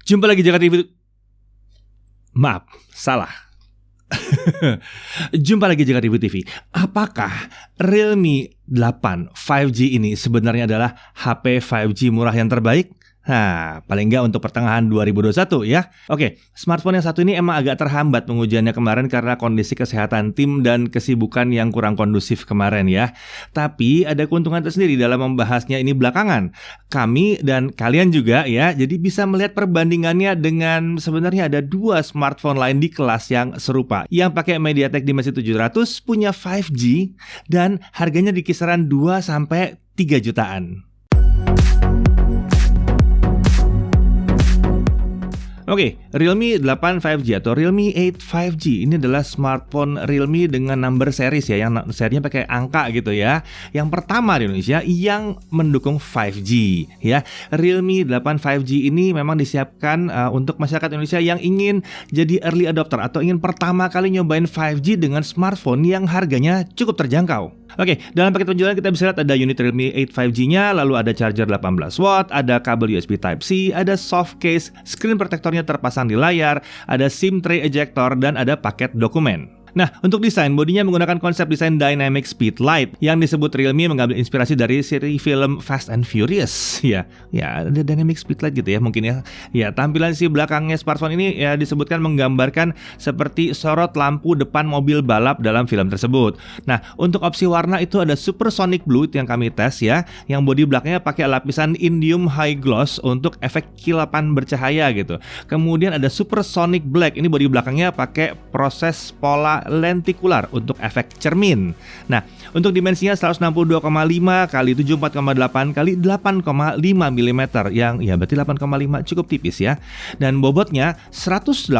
Jumpa lagi Jakarta TV. Maaf, salah. Jumpa lagi Jakarta TV. Apakah Realme 8 5G ini sebenarnya adalah HP 5G murah yang terbaik? Nah, paling nggak untuk pertengahan 2021 ya. Oke, smartphone yang satu ini emang agak terhambat pengujiannya kemarin karena kondisi kesehatan tim dan kesibukan yang kurang kondusif kemarin ya. Tapi ada keuntungan tersendiri dalam membahasnya ini belakangan. Kami dan kalian juga ya, jadi bisa melihat perbandingannya dengan sebenarnya ada dua smartphone lain di kelas yang serupa. Yang pakai MediaTek Dimensity 700 punya 5G dan harganya di kisaran 2-3 jutaan. Oke, Realme 8 5G atau Realme 8 5G ini adalah smartphone Realme dengan number series ya, yang serinya pakai angka gitu ya. Yang pertama di Indonesia yang mendukung 5G ya. Realme 8 5G ini memang disiapkan untuk masyarakat Indonesia yang ingin jadi early adopter atau ingin pertama kali nyobain 5G dengan smartphone yang harganya cukup terjangkau. Oke, dalam paket penjualan kita bisa lihat ada unit Realme 8 5G-nya, lalu ada charger 18 watt, ada kabel USB Type-C, ada soft case, screen protectornya terpasang di layar, ada SIM tray ejector, dan ada paket dokumen. Nah, untuk desain, bodinya menggunakan konsep desain Dynamic Speed Light yang disebut Realme mengambil inspirasi dari seri film Fast and Furious. Ya, ada Dynamic Speed Light gitu ya mungkin ya. Ya, tampilan si belakangnya smartphone ini ya disebutkan menggambarkan seperti sorot lampu depan mobil balap dalam film tersebut. Nah, untuk opsi warna itu ada Supersonic Blue yang kami tes ya, yang bodi belakangnya pakai lapisan indium high gloss untuk efek kilapan bercahaya gitu. Kemudian ada Supersonic Black, ini bodi belakangnya pakai proses pola lentikular untuk efek cermin. Nah, untuk dimensinya 162,5 x 74,8 x 8,5 mm yang ya berarti 8,5 cukup tipis ya. Dan bobotnya 185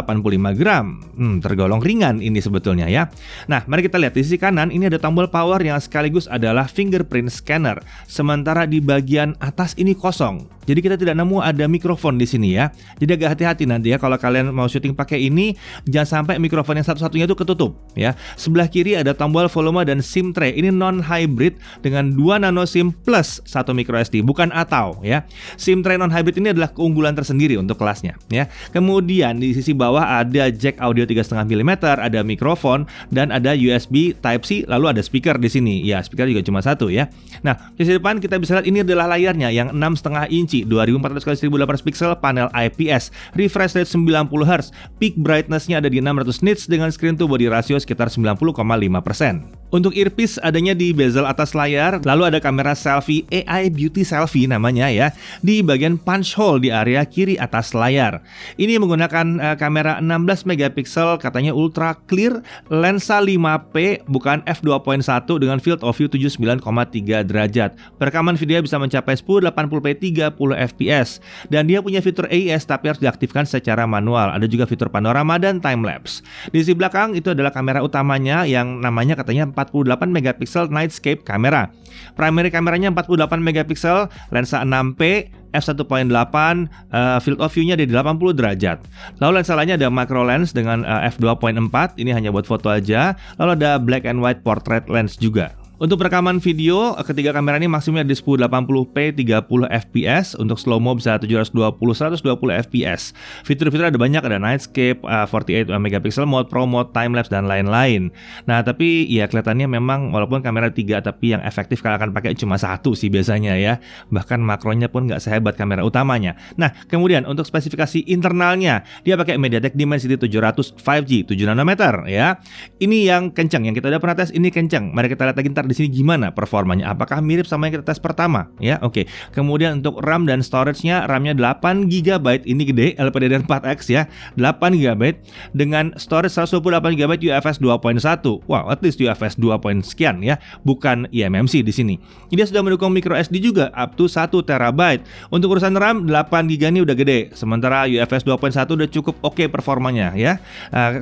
gram. Tergolong ringan ini sebetulnya ya. Nah, mari kita lihat di sisi kanan ini ada tombol power yang sekaligus adalah fingerprint scanner. Sementara di bagian atas ini kosong. Jadi kita tidak nemu ada mikrofon di sini ya. Jadi agak hati-hati nanti ya kalau kalian mau syuting pakai ini, jangan sampai mikrofon yang satu-satunya itu ketutup ya. Sebelah kiri ada tombol volume dan SIM tray. Ini non-hybrid dengan 2 nano SIM plus 1 microSD, bukan atau ya. SIM tray non-hybrid ini adalah keunggulan tersendiri untuk kelasnya ya. Kemudian di sisi bawah ada jack audio 3,5 mm, ada mikrofon dan ada USB Type-C, lalu ada speaker di sini. Ya, speaker juga cuma satu ya. Nah, di sisi depan kita bisa lihat ini adalah layarnya yang 6,5 inci, 2400 x 1800 pixel, panel IPS, refresh rate 90 Hz, peak brightness-nya ada di 600 nits dengan screen to body ratio sekitar 90,5%. Untuk earpiece adanya di bezel atas layar, lalu ada kamera selfie AI Beauty Selfie namanya ya, di bagian punch hole di area kiri atas layar. Ini menggunakan kamera 16 megapiksel, katanya ultra clear, lensa 5P bukan f2.1 dengan field of view 79,3 derajat. Perekaman video bisa mencapai 1080p 30 fps dan dia punya fitur AES tapi harus diaktifkan secara manual. Ada juga fitur panorama dan time lapse. Di sisi belakang itu adalah kamera utamanya yang namanya katanya 48 megapiksel nightscape kamera. Primary kameranya 48 megapiksel, lensa 6P, f1.8, field of view-nya ada di 80 derajat. Lalu lensa lainnya ada macro lens dengan f2.4, ini hanya buat foto aja. Lalu ada black and white portrait lens juga. Untuk perekaman video, ketiga kamera ini maksimumnya di 1080p 30 fps, untuk slow mo bisa 720 120 fps. Fitur-fitur ada banyak, ada nightscape, 48 megapiksel mode, pro mode, time lapse dan lain-lain. Nah, tapi ya kelihatannya memang walaupun kamera 3 tapi yang efektif kalian akan pakai cuma satu sih biasanya ya. Bahkan makronya pun nggak sehebat kamera utamanya. Nah, kemudian untuk spesifikasi internalnya, dia pakai MediaTek Dimensity 700 5G 7 nanometer ya. Ini yang kencang, yang kita udah pernah tes ini kencang. Mari kita lihat lagi ntar di sini gimana performanya, apakah mirip sama yang kita tes pertama ya. Oke. Kemudian untuk RAM dan storage-nya, RAM-nya 8 GB, ini gede, LPDDR4X ya, 8 GB dengan storage 128 GB UFS 2.1. Wow, at least UFS 2 sekian ya, bukan eMMC di sini. Dia sudah mendukung microSD juga up to 1 TB. Untuk urusan RAM 8 GB ini udah gede, sementara UFS 2.1 udah cukup oke performanya ya.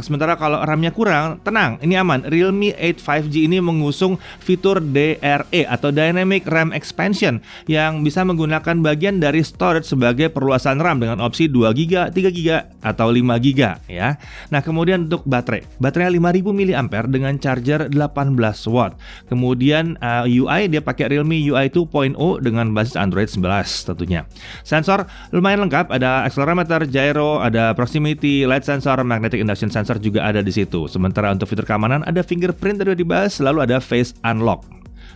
Sementara kalau RAM-nya kurang, tenang, ini aman. Realme 8 5G ini mengusung fitur fitur DRE atau Dynamic RAM Expansion yang bisa menggunakan bagian dari storage sebagai perluasan RAM dengan opsi 2GB, 3GB, atau 5GB ya. Nah, kemudian untuk baterai 5000 mAh dengan charger 18 watt. Kemudian UI dia pakai Realme UI 2.0 dengan basis Android 11 tentunya. Sensor lumayan lengkap, ada accelerometer, gyro, ada proximity, light sensor, magnetic induction sensor juga ada di situ. Sementara untuk fitur keamanan ada fingerprint tadi udah dibahas, lalu ada face unlock.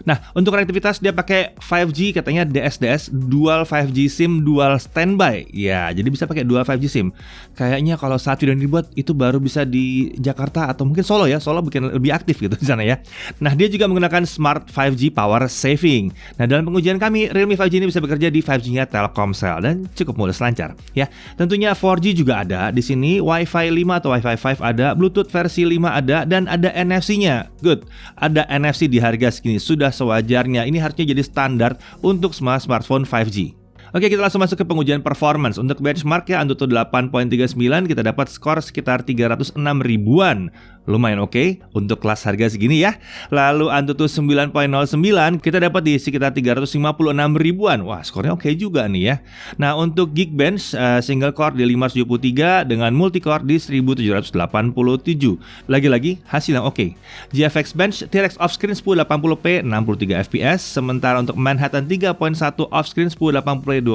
Nah, untuk konektivitas dia pakai 5G katanya DSDS, dual 5G SIM, dual standby. Ya, jadi bisa pakai dual 5G SIM. Kayaknya kalau saat video ini dibuat itu baru bisa di Jakarta atau mungkin Solo ya. Solo bikin lebih aktif gitu di sana ya. Nah, dia juga menggunakan smart 5G power saving. Nah, dalam pengujian kami, Realme 5G ini bisa bekerja di 5G-nya Telkomsel dan cukup mulus lancar ya. Tentunya 4G juga ada di sini, Wi-Fi 5 atau Wi-Fi 5 ada, Bluetooth versi 5 ada, dan ada NFC-nya. Good. Ada NFC di harga segini sudah sewajarnya. Ini harusnya jadi standar untuk semua smartphone 5G. Oke, kita langsung masuk ke pengujian performance. Untuk benchmark ya, Antutu 8.39 kita dapat skor sekitar 306 ribuan. Lumayan oke untuk kelas harga segini ya. Lalu Antutu 9.09 kita dapat di sekitar 356 ribuan. Wah, skornya oke juga nih ya. Nah, untuk Geekbench single core di 573 dengan multi core di 1787. Lagi-lagi hasil yang oke. GFX Bench T-Rex offscreen 1080p 63 fps, sementara untuk Manhattan 3.1 offscreen 1080p 25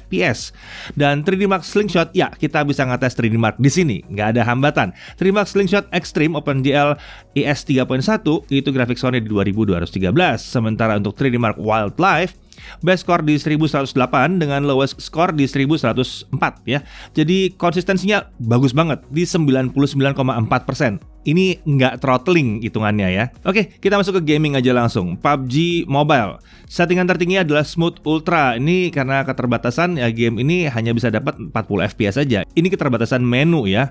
fps. Dan 3D Mark Slingshot, ya kita bisa ngetes 3D Mark di sini, nggak ada hambatan. 3D Mark Slingshot Extreme OpenGL ES 3.1 itu grafik skornya di 2213. Sementara untuk 3D Mark Wildlife best score di 1108 dengan lowest score di 1104 ya. Jadi konsistensinya bagus banget di 99,4%. Ini nggak throttling hitungannya ya. Oke, kita masuk ke gaming aja langsung. PUBG Mobile. Settingan tertinggi adalah Smooth Ultra. Ini karena keterbatasan ya, game ini hanya bisa dapat 40 fps saja. Ini keterbatasan menu ya.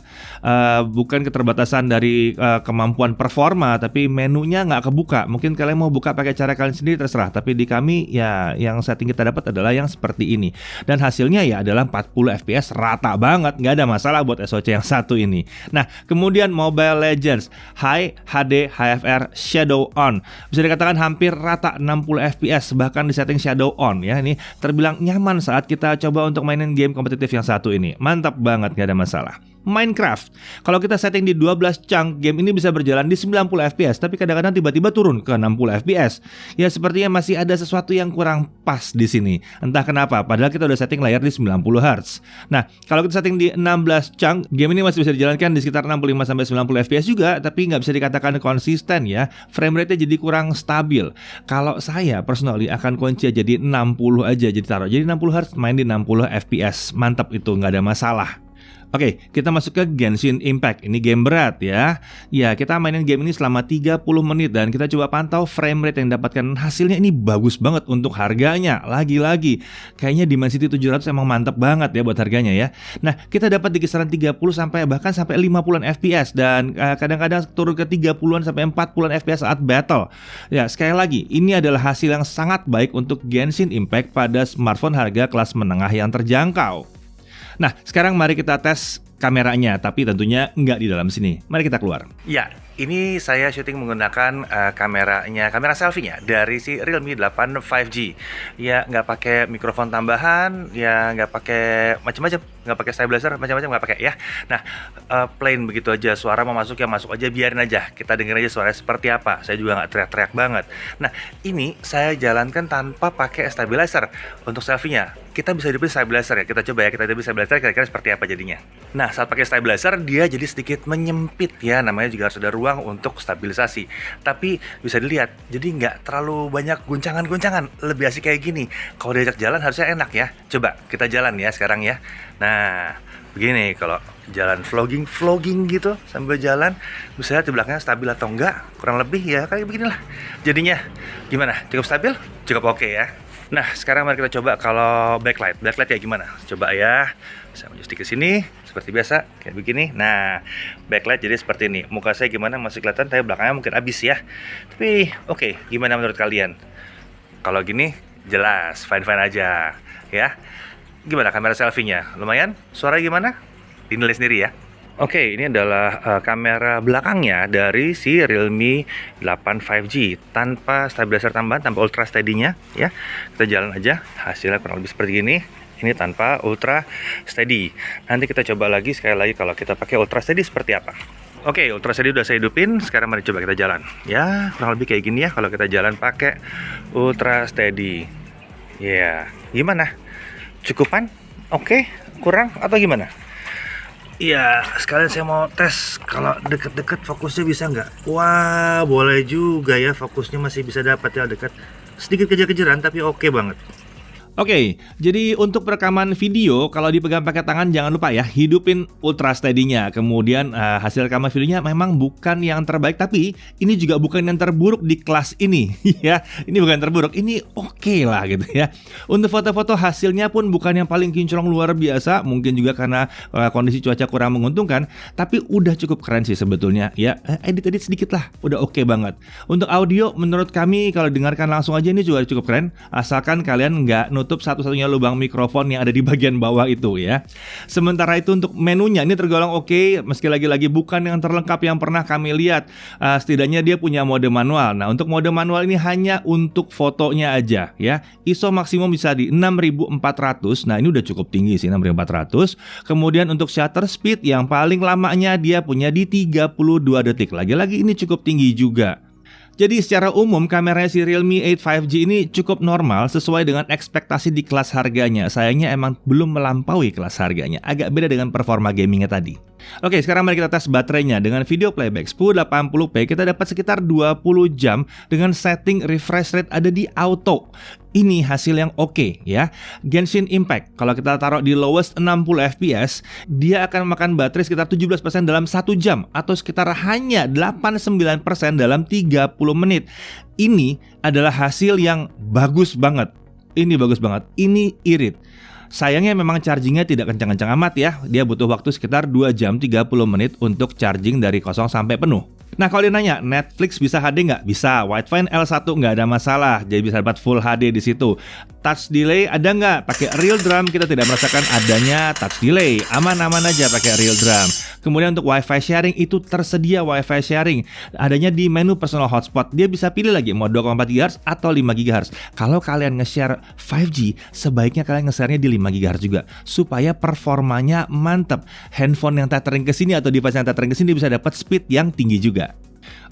Bukan keterbatasan dari kemampuan performa, tapi menunya nggak kebuka. Mungkin kalian mau buka pakai cara kalian sendiri terserah. Tapi di kami ya yang setting kita dapat adalah yang seperti ini. Dan hasilnya ya adalah 40 fps rata banget. Nggak ada masalah buat SoC yang satu ini. Nah, kemudian Mobile Legends High HD HFR Shadow On bisa dikatakan hampir rata 60 fps, bahkan di setting Shadow On ya. Ini terbilang nyaman saat kita coba untuk mainin game kompetitif yang satu ini. Mantap banget, nggak ada masalah. Minecraft, kalau kita setting di 12 chunk, game ini bisa berjalan di 90 fps, tapi kadang-kadang tiba-tiba turun ke 60 fps. Ya sepertinya masih ada sesuatu yang kurang pas di sini. Entah kenapa, padahal kita udah setting layar di 90 Hz. Nah, kalau kita setting di 16 chunk, game ini masih bisa dijalankan di sekitar 65-90 fps juga, tapi nggak bisa dikatakan konsisten ya. Frame rate-nya jadi kurang stabil. Kalau saya personally akan kunci jadi 60 aja, jadi taruh. Jadi 60 Hz main di 60 fps. Mantap itu, nggak ada masalah. Oke, kita masuk ke Genshin Impact. Ini game berat ya. Ya, kita mainin game ini selama 30 menit dan kita coba pantau frame rate yang didapatkan. Hasilnya ini bagus banget untuk harganya. Lagi-lagi, kayaknya Dimensity 700 emang mantap banget ya buat harganya ya. Nah, kita dapat di kisaran 30 sampai bahkan sampai 50-an fps dan kadang-kadang turun ke 30-an sampai 40-an fps saat battle. Ya, sekali lagi, ini adalah hasil yang sangat baik untuk Genshin Impact pada smartphone harga kelas menengah yang terjangkau. Nah, sekarang mari kita tes kameranya, tapi tentunya nggak di dalam sini. Mari kita keluar. Ya, ini saya syuting menggunakan kamera selfie-nya dari si Realme 8 5G. Ya, nggak pakai mikrofon tambahan, ya nggak pakai macam-macam, nggak pakai stabilizer, macam-macam nggak pakai ya. Nah, plain begitu aja. Suara mau masuk ya masuk aja, biarin aja. Kita dengar aja suaranya seperti apa. Saya juga nggak teriak-teriak banget. Nah, ini saya jalankan tanpa pakai stabilizer untuk selfie-nya. Kita bisa hidup stabilizer ya. Kita coba ya, kita hidup stabilizer kira-kira seperti apa jadinya. Nah, saat pakai stabilizer dia jadi sedikit menyempit ya. Namanya juga harus ada ruang untuk stabilisasi. Tapi bisa dilihat, jadi nggak terlalu banyak guncangan-guncangan. Lebih asik kayak gini. Kalau diajak jalan harusnya enak ya. Coba kita jalan ya sekarang ya. Nah, begini kalau jalan vlogging gitu sambil jalan, bisa lihat di belakangnya stabil atau enggak. Kurang lebih ya kayak beginilah. Jadinya gimana? Cukup stabil? Cukup oke ya. Nah, sekarang mari kita coba kalau backlight ya gimana? Coba ya. Saya maju sedikit ke sini seperti biasa kayak begini. Nah, backlight jadi seperti ini. Muka saya gimana masih kelihatan, tapi belakangnya mungkin habis ya. Tapi oke, gimana menurut kalian? Kalau gini jelas fine aja ya. Gimana kamera selfie-nya? Lumayan? Suara gimana? Dinilai sendiri ya. Oke, ini adalah kamera belakangnya dari si Realme 8 5G tanpa stabilizer tambahan, tanpa ultra steady-nya ya. Kita jalan aja, hasilnya kurang lebih seperti ini. Ini tanpa ultra steady. Nanti kita coba lagi sekali lagi kalau kita pakai ultra steady seperti apa. Oke, ultra steady udah saya hidupin. Sekarang mari coba kita jalan. Ya, kurang lebih kayak gini ya kalau kita jalan pakai ultra steady. Ya, gimana? Cukupan? Oke, kurang atau gimana? Iya, sekalian saya mau tes kalau deket-deket fokusnya bisa nggak? Wah, boleh juga ya, fokusnya masih bisa dapat ya dekat. Sedikit kejar-kejaran tapi oke banget. Oke, jadi untuk perekaman video kalau dipegang pakai tangan jangan lupa ya hidupin ultra steady-nya. Kemudian hasil rekaman videonya memang bukan yang terbaik, tapi ini juga bukan yang terburuk di kelas ini ya. Ini bukan yang terburuk, ini oke lah gitu ya. Untuk foto-foto hasilnya pun bukan yang paling kinclong luar biasa, mungkin juga karena kondisi cuaca kurang menguntungkan, tapi udah cukup keren sih sebetulnya ya. Edit-edit sedikit lah, udah oke banget. Untuk audio menurut kami kalau dengarkan langsung aja ini juga cukup keren, asalkan kalian nggak nutup satu-satunya lubang mikrofon yang ada di bagian bawah itu ya. Sementara itu untuk menunya ini tergolong oke, meski lagi-lagi bukan yang terlengkap yang pernah kami lihat. Setidaknya dia punya mode manual. Nah, untuk mode manual ini hanya untuk fotonya aja ya. ISO maksimum bisa di 6400. Nah, ini udah cukup tinggi sih 6400. Kemudian untuk shutter speed yang paling lamanya dia punya di 32 detik. Lagi-lagi ini cukup tinggi juga. Jadi secara umum kameranya si Realme 8 5G ini cukup normal sesuai dengan ekspektasi di kelas harganya. Sayangnya emang belum melampaui kelas harganya. Agak beda dengan performa gamingnya tadi. Oke, sekarang mari kita tes baterainya. Dengan video playback 1080p kita dapat sekitar 20 jam dengan setting refresh rate ada di auto. Ini hasil yang oke ya. Genshin Impact kalau kita taruh di lowest 60 fps, dia akan makan baterai sekitar 17% dalam 1 jam atau sekitar hanya 89% dalam 30 menit. Ini adalah hasil yang bagus banget. Ini bagus banget. Ini irit. Sayangnya memang chargingnya tidak kencang-kencang amat ya. Dia butuh waktu sekitar 2 jam 30 menit untuk charging dari kosong sampai penuh. Nah, kalau dia nanya Netflix bisa HD nggak? Bisa. Widevine L1 nggak ada masalah, jadi bisa dapat Full HD di situ. Touch delay ada nggak? Pakai real drum kita tidak merasakan adanya touch delay. Aman-aman aja pakai real drum. Kemudian untuk Wi-Fi sharing itu tersedia Wi-Fi sharing. Adanya di menu personal hotspot. Dia bisa pilih lagi mau 2,4 GHz atau 5 GHz. Kalau kalian nge-share 5G, sebaiknya kalian nge-share-nya di 5 GHz juga supaya performanya mantap. Handphone yang tethering ke sini atau device yang tethering ke sini bisa dapat speed yang tinggi juga.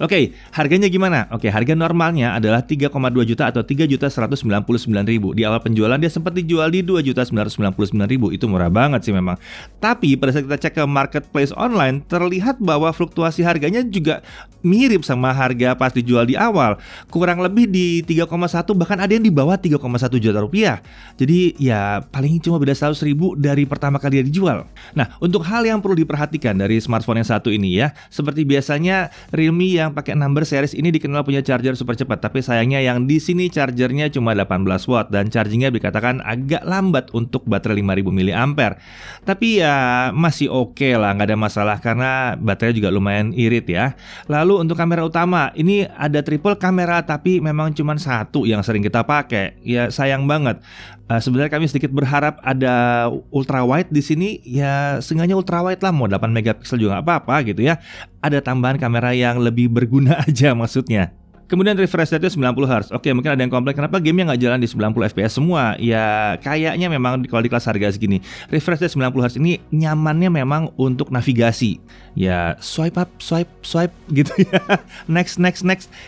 Oke, harganya gimana? Oke, harga normalnya adalah 3,2 juta atau 3.199.000. Di awal penjualan dia sempat dijual di 2.999.000. Itu murah banget sih memang. Tapi pada saat kita cek ke marketplace online, terlihat bahwa fluktuasi harganya juga mirip sama harga pas dijual di awal. Kurang lebih di 3,1, bahkan ada yang di bawah 3,1 juta rupiah. Jadi ya paling cuma beda 100.000 dari pertama kali dia dijual. Nah, untuk hal yang perlu diperhatikan dari smartphone yang satu ini ya, seperti biasanya Realme yang pakai number series ini dikenal punya charger super cepat, tapi sayangnya yang di sini chargernya cuma 18 watt dan chargingnya dikatakan agak lambat untuk baterai 5000 mAh. Tapi ya masih oke lah, nggak ada masalah karena baterai juga lumayan irit ya. Lalu untuk kamera utama ini ada triple kamera, tapi memang cuma satu yang sering kita pakai. Ya sayang banget. Sebenarnya kami sedikit berharap ada ultra wide di sini, ya seenggaknya ultra wide lah, mau 8 megapiksel juga nggak apa-apa gitu ya. Ada tambahan kamera yang lebih berguna aja maksudnya. Kemudian refresh rate 90 Hz. Oke, mungkin ada yang komplain kenapa gamenya nggak jalan di 90 fps semua. Ya kayaknya memang kalau di kelas harga segini refresh rate 90 Hz ini nyamannya memang untuk navigasi. Ya swipe up, swipe gitu ya. Next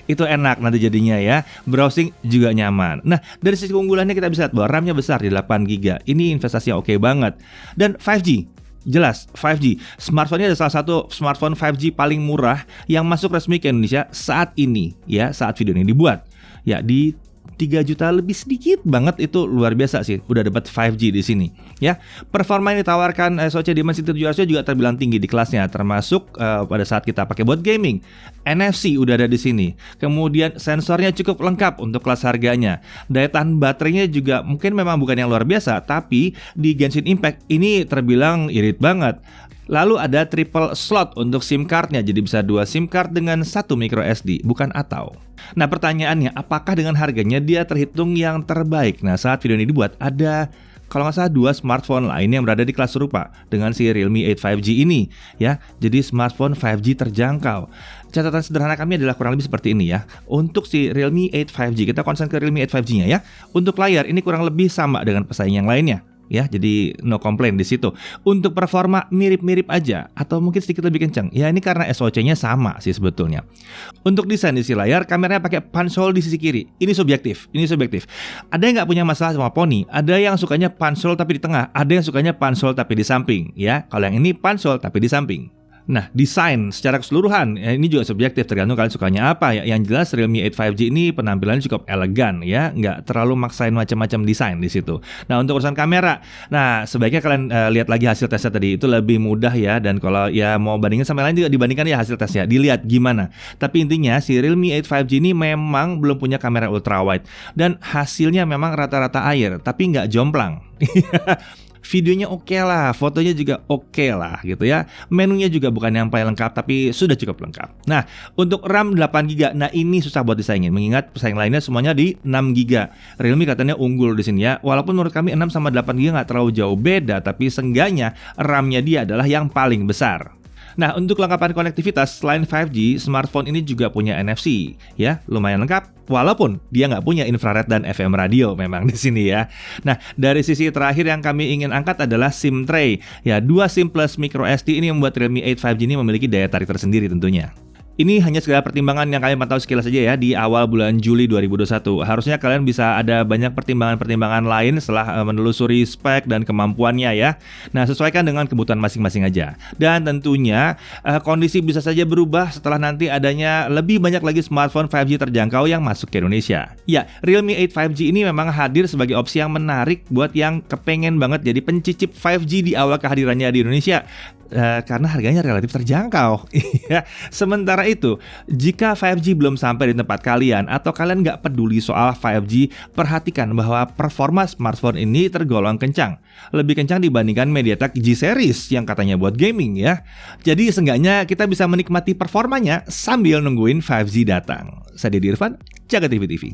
itu enak nanti jadinya ya. Browsing juga nyaman. Nah, dari sisi keunggulannya kita bisa lihat bahwa RAM-nya besar di 8GB. Ini investasi yang oke banget. Dan 5G. Jelas 5G. Smartphone ini adalah salah satu smartphone 5G paling murah yang masuk resmi ke Indonesia saat ini ya, saat video ini dibuat. Ya di 3 juta lebih sedikit banget, itu luar biasa sih. Udah dapat 5G di sini ya. Performa yang ditawarkan SoC Dimensity 700 juga terbilang tinggi di kelasnya, termasuk pada saat kita pakai buat gaming. NFC udah ada di sini. Kemudian sensornya cukup lengkap untuk kelas harganya. Daya tahan baterainya juga mungkin memang bukan yang luar biasa, tapi di Genshin Impact ini terbilang irit banget. Lalu ada triple slot untuk SIM cardnya, jadi bisa 2 SIM card dengan 1 micro SD, bukan atau. Nah pertanyaannya, apakah dengan harganya dia terhitung yang terbaik? Nah saat video ini dibuat ada kalau nggak salah 2 smartphone lain yang berada di kelas serupa dengan si Realme 8 5G ini ya. Jadi smartphone 5G terjangkau. Catatan sederhana kami adalah kurang lebih seperti ini ya. Untuk si Realme 8 5G, kita konsen ke Realme 8 5G-nya ya. Untuk layar ini kurang lebih sama dengan pesaing yang lainnya. Ya, jadi no complaint di situ. Untuk performa mirip-mirip aja atau mungkin sedikit lebih kencang. Ya, ini karena SoC-nya sama sih sebetulnya. Untuk desain di sisi layar, kameranya pakai punch hole di sisi kiri. Ini subjektif. Ada yang nggak punya masalah sama Pony, ada yang sukanya punch hole tapi di tengah, ada yang sukanya punch hole tapi di samping. Ya, kalau yang ini punch hole tapi di samping. Nah, desain secara keseluruhan ya, ini juga subjektif, tergantung kalian sukanya apa ya. Yang jelas Realme 8 5G ini penampilannya cukup elegan ya, nggak terlalu maksain macam-macam desain di situ. Nah, untuk urusan kamera, nah sebaiknya kalian lihat lagi hasil tesnya tadi, itu lebih mudah ya. Dan kalau ya mau bandingin sama lain juga dibandingkan ya hasil tesnya, dilihat gimana. Tapi intinya si Realme 8 5G ini memang belum punya kamera ultra wide dan hasilnya memang rata-rata air, tapi nggak jomplang. Videonya oke lah, fotonya juga oke lah gitu ya. Menunya juga bukan yang paling lengkap, tapi sudah cukup lengkap. Nah, untuk RAM 8GB, nah ini susah buat disaingin, mengingat pesaing lainnya semuanya di 6GB. Realme katanya unggul di sini ya. Walaupun menurut kami 6 sama 8GB nggak terlalu jauh beda, tapi seenggaknya RAM-nya dia adalah yang paling besar. Nah, untuk kelengkapan konektivitas, selain 5G, smartphone ini juga punya NFC, ya, lumayan lengkap. Walaupun dia nggak punya infrared dan FM radio memang di sini ya. Nah, dari sisi terakhir yang kami ingin angkat adalah SIM tray. Ya, 2 SIM plus micro SD ini membuat Realme 8 5G ini memiliki daya tarik tersendiri tentunya. Ini hanya sekedar pertimbangan yang kalian pantau sekilas saja ya di awal bulan Juli 2021. Harusnya kalian bisa ada banyak pertimbangan-pertimbangan lain setelah menelusuri spek dan kemampuannya ya. Nah, sesuaikan dengan kebutuhan masing-masing aja. Dan tentunya kondisi bisa saja berubah setelah nanti adanya lebih banyak lagi smartphone 5G terjangkau yang masuk ke Indonesia. Ya, Realme 8 5G ini memang hadir sebagai opsi yang menarik buat yang kepengen banget jadi pencicip 5G di awal kehadirannya di Indonesia. Karena harganya relatif terjangkau. Sementara itu, jika 5G belum sampai di tempat kalian atau kalian nggak peduli soal 5G, perhatikan bahwa performa smartphone ini tergolong kencang. Lebih kencang dibandingkan MediaTek G series yang katanya buat gaming ya. Jadi seenggaknya kita bisa menikmati performanya sambil nungguin 5G datang. Saya Deddy Irfan, Jaga TV TV.